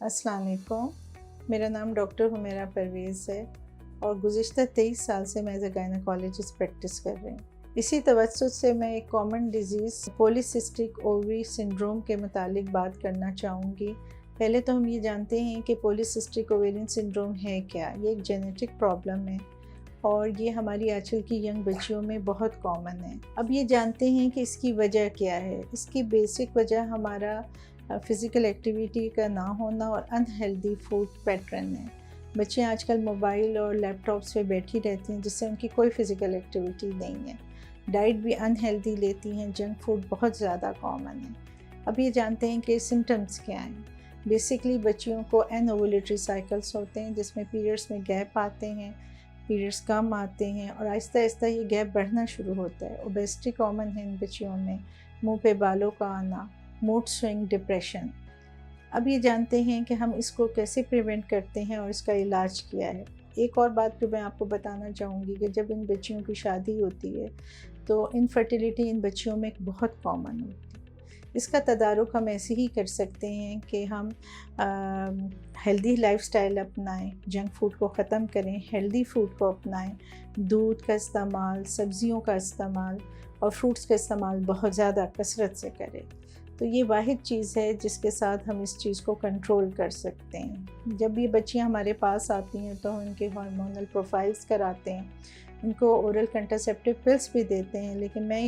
अस्सलाम वालेकुम। मेरा नाम डॉक्टर हुमैरा परवेज़ है और गुज़िश्ता 23 साल से मैं एज़ अ गायनेकोलॉजिस्ट प्रैक्टिस कर रही हूँ। इसी तवज्जुह से मैं एक common disease polycystic ovary syndrome के मुतालिक बात करना चाहूँगी। पहले तो हम ये जानते हैं कि पॉलीसिस्टिक ओवेरियन सिंड्रोम है क्या? ये एक जेनेटिक प्रॉब्लम है और ये हमारी आजकल की यंग बच्चियों में बहुत कॉमन है। अब ये जानते हैं कि इसकी वजह क्या है। इसकी बेसिक वजह हमारा फ़िज़िकल एक्टिविटी का ना होना और अनहेल्दी फूड पैटर्न है। बच्चे आजकल मोबाइल और लैपटॉप्स पे बैठी रहती हैं जिससे उनकी कोई फ़िज़िकल एक्टिविटी नहीं है। डाइट भी अनहेल्दी लेती हैं, जंक फूड बहुत ज़्यादा कॉमन है। अब ये जानते हैं कि सिम्पटम्स क्या हैं। बेसिकली बच्चियों को एनओवुलेटरी साइकिल्स होते हैं जिसमें पीरियड्स में गैप आते हैं, पीरियड्स कम आते हैं और आहिस्ता आहिस्ता ये गैप बढ़ना शुरू होता है। ओबेसिटी कॉमन है इन बच्चियों में, मुंह पे बालों का आना, मूड स्विंग, डिप्रेशन। अब ये जानते हैं कि हम इसको कैसे प्रिवेंट करते हैं और इसका इलाज क्या है। एक और बात जो मैं आपको बताना चाहूँगी कि जब इन बच्चियों की शादी होती है तो इनफर्टिलिटी इन बच्चियों में बहुत कॉमन होती है। इसका तदारुक हम ऐसे ही कर सकते हैं कि हम हेल्दी लाइफस्टाइल अपनाएं, जंक फूड को ख़त्म करें, हेल्दी फूड को अपनाएं, दूध का इस्तेमाल, सब्ज़ियों का इस्तेमाल और फ्रूट्स का इस्तेमाल बहुत ज़्यादा कसरत से करें। तो ये वाहिद चीज़ है जिसके साथ हम इस चीज़ को कंट्रोल कर सकते हैं। जब ये बच्चियां हमारे पास आती हैं तो हम इनके हार्मोनल प्रोफाइल्स कराते हैं, इनको ओरल कंट्रासेप्टिव पिल्स भी देते हैं, लेकिन मैं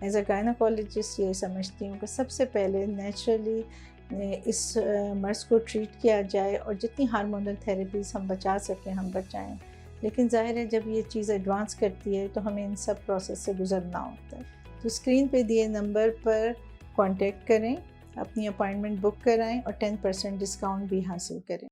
एज अ गायनेकोलॉजिस्ट ये समझती हूँ कि सबसे पहले नेचुरली इस मर्ज़ को ट्रीट किया जाए और जितनी हार्मोनल थेरेपीज़ हम बचा सकें हम बचाएं। लेकिन ज़ाहिर है जब ये चीज़ एडवांस करती है तो हमें इन सब प्रोसेस से गुज़रना होता है। तो स्क्रीन पे दिए नंबर पर कांटेक्ट करें, अपनी अपॉइंटमेंट बुक कराएं और 10% डिस्काउंट भी हासिल करें।